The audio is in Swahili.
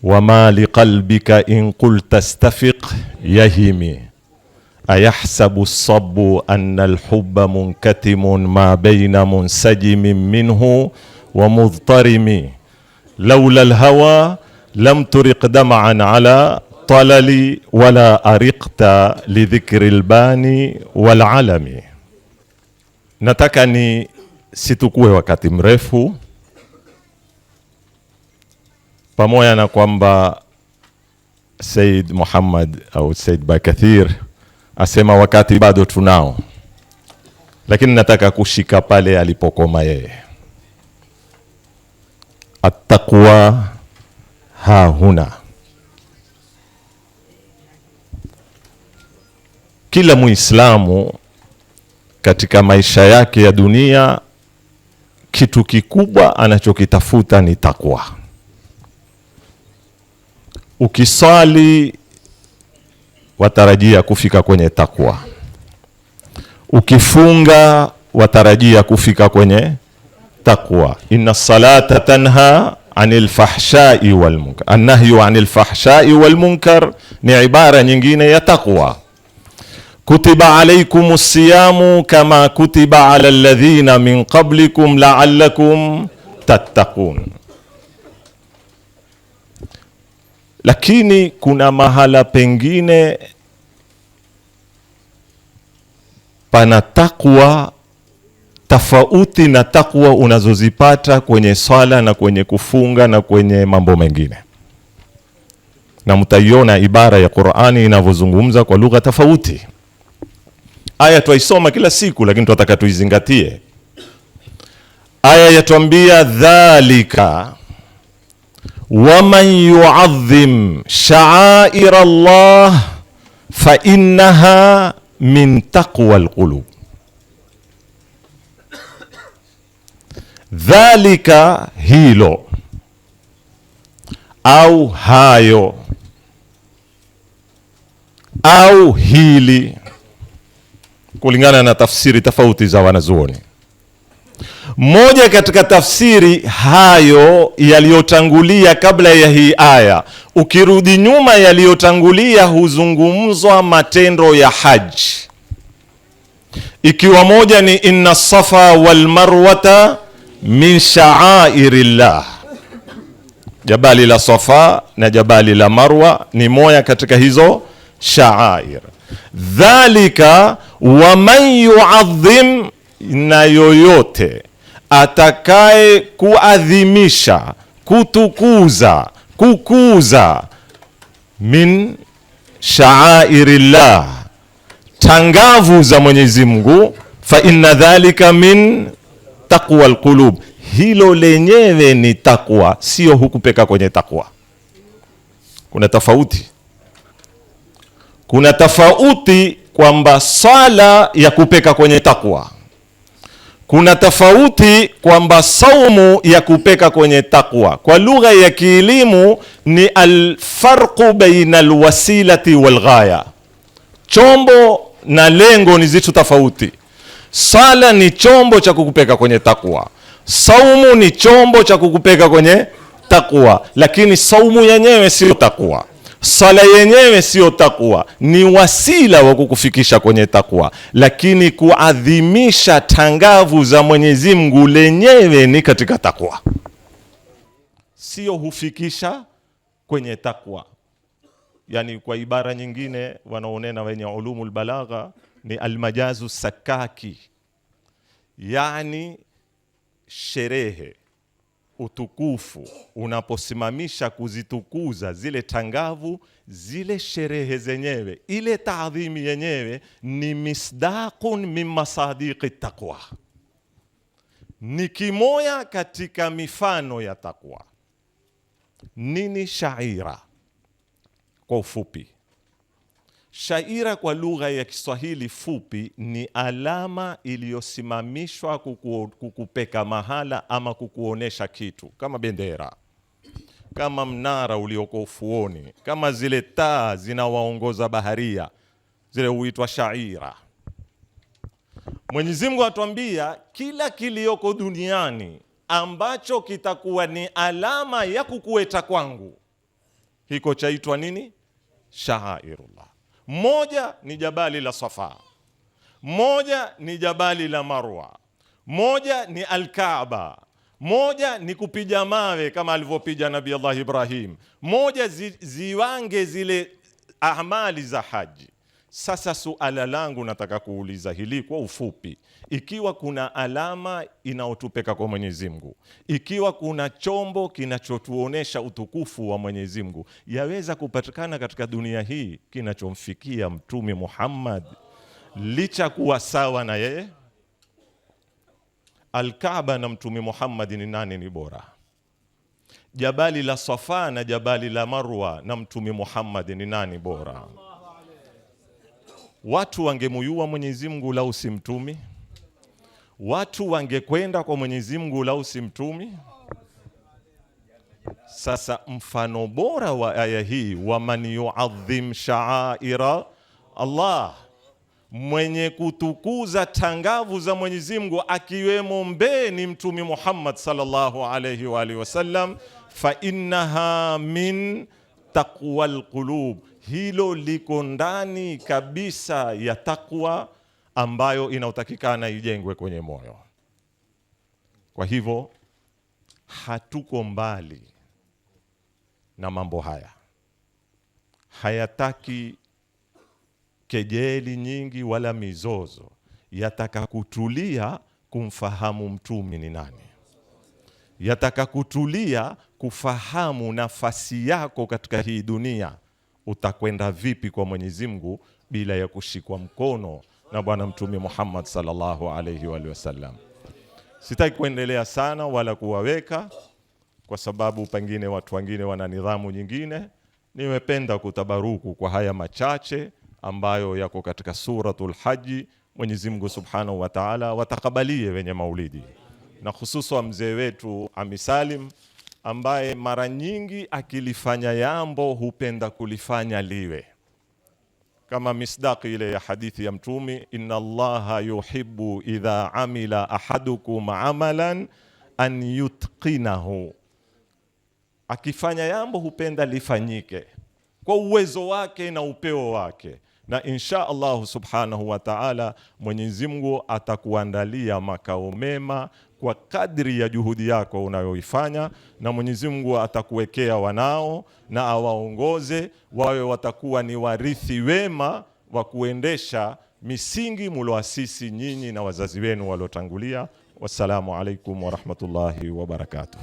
wama liqalbika in qulta istafiq yahimi ayahsabu as-sabbu anna al-hubba munkatimun ma bayna munsajimin minhu wa mudhtarimi lawla al-hawa lam turiq dam'an ala talali wala ariqta lidhikri al-bani wal alami. Nataka ni situkue wakati mrefu, pamoja na kwamba Said Muhammad au Said Bakathir asema wakati bado tunao, lakini nataka kushika pale alipokoma yeye. At-taqwa ha huna. Kila Muislamu katika maisha yake ya dunia, kitu kikubwa anachokitafuta ni takwa. Ukisali watarajia kufika kwenye takwa, ukifunga watarajia kufika kwenye takwa. Inna salata tanha anil fahshai wal munkar. An-nahyu anil fahshai wal munkar ni ibara nyingine ya takwa. Kutiba alaykumus siyamu kama kutiba ala alladhina min qablikum la'allakum tattaqun. Lakini kuna mahala pengine pana takwa tofauti na takwa unazozipata kwenye swala na kwenye kufunga na kwenye mambo mengine. Na mtaiona ibara ya Qur'ani inavyozungumza kwa lugha tofauti. Aya tuisoma kila siku, lakini tunataka tuizingatie. Aya yatuambia dhalika waman yu'adhim sha'air Allah fa innaha min taqwa alqulub. Dhalika, hilo au hayo au hili, kulingana na tafsiri tofauti za wanazuoni. Moja katika tafsiri hayo yaliyotangulia kabla ya hii aya, ukirudi nyuma yaliyotangulia huzungumzwa matendo ya haji, ikiwa moja ni inna safa wal marwata min sha'airillah. Jabali la Safa na jabali la Marwa ni moja katika hizo sha'air. Dhalika waman yu'adhim, na yoyote atakaye kuadhimisha, kutukuza, kukuza min sha'airillah, tangavu za Mwenyezi Mungu, fa inna dhalika min taqwa alqulub. Hilo lenyewe ni takwa, sio hukupeka kwenye takwa. Kuna tofauti. Kuna tofauti kwamba sala ya kupeka kwenye takwa. Kuna tofauti kwamba saumu ya kupeka kwenye takwa. Kwa lugha ya kielimu ni alfarqu baina alwasilati walghaya. Chombo na lengo ni zitu tofauti. Sala ni chombo cha kukupeka kwenye takwa. Saumu ni chombo cha kukupeka kwenye takwa, lakini saumu yenyewe sio takwa. Sala yenyewe sio takwa, ni wasila wa kukufikisha kwenye takwa, lakini kuadhimisha tangavu za Mwenyezi Mungu lenyewe ni katika takwa, sio hufikisha kwenye takwa. Yani kwa ibara nyingine wanaonena wenye ulumul balagha ni almajazu sakaki, yani sherehe, utukufu unaposimamisha kuzitukuza zile tangavu, zile sherehe zenyewe, ile taadhimi yenyewe ni misdaqun min masadiqi taqwa, ni kimoya katika mifano ya taqwa. Nini shaira? Kwa ufupi, shaira kwa lugha ya Kiswahili fupi ni alama iliyosimamishwa kukupeka mahala ama kukuonesha kitu, kama bendera, kama mnara ulioko ufuoni, kama zile taa zinawaongoza baharia, zile huitwa shaira. Mwenyezi Mungu atuambia kila kilioko duniani ambacho kitakuwa ni alama ya kukueta kwangu, hiko chaitwa nini? Shaairullah. Moja ni jabali la Safa, moja ni jabali la Marwa, moja ni Al-Kaaba, moja ni kupiga mawe kama alivyopiga Nabii Allah Ibrahim, moja ziwange zile amali za haji. Sasa suala langu nataka kuuliza hili kwa ufupi: ikiwa kuna alama inaotupeka kwa Mwenyezi Mungu, ikiwa kuna chombo kinachotuonesha utukufu wa Mwenyezi Mungu, yaweza kupatikana katika dunia hii kinachomfikia Mtume Muhammad licha kuwa sawa na yeye? Al-Kaaba na Mtume Muhammad ni nani ni bora? Jabali la Safa na jabali la Marwa na Mtume Muhammad ni nani bora? Watu wangemuyua Mwenyezi Mungu lau si mtumi? Watu wangekwenda kwa Mwenyezi Mungu lau si mtumi? Sasa mfano bora wa aya hii, waman yuadhim sha'aira Allah, mwenye kutukuza tangavu za Mwenyezi Mungu akiwemo mbee ni Mtume Muhammad sallallahu alayhi wa alihi wasallam, fa innaha min taqwal qulub, hilo liko ndani kabisa ya takwa ambayo inaotakikana ijengwe kwenye moyo. Kwa hivyo hatuko mbali na mambo haya, hayataki kejeli nyingi wala mizozo, yataka kutulia kumfahamu mtume ni nani, yataka kutulia kufahamu nafasi yako katika hii dunia, utakwenda vipi kwa Mwenyezi Mungu bila ya kushikwa mkono na Bwana Mtume Muhammad sallallahu alayhi wa sallam. Sitaki kuendelea sana wala kuwaweka, kwa sababu pengine watu wengine wana nidhamu nyingine. Nimependa kutabaruku kwa haya machache ambayo yako katika suratul Haji. Mwenyezi Mungu Subhanahu wa Ta'ala watakabalie wenye maulidi, na hususan mzee wetu Ami Salim ambaye mara nyingi akilifanya jambo hupenda kulifanya liwe kama misdaqi ile ya hadithi ya Mtume, inna Allaha yuhibbu idha amila ahadukum amalan an yutqinahu. Akifanya jambo hupenda lifanyike kwa uwezo wake na upeo wake, na insha Allah subhanahu wa ta'ala Mwenyezi Mungu atakuandalia makao mema kwa kadri ya juhudi yako unayoifanya, na Mwenyezi Mungu atakuwekea wanao na awaongoze wawe watakuwa ni warithi wema wa kuendesha misingi muloasisi nyinyi na wazazi wenu waliotangulia. Wassalamu alaikum wa rahmatullahi wa barakatuh.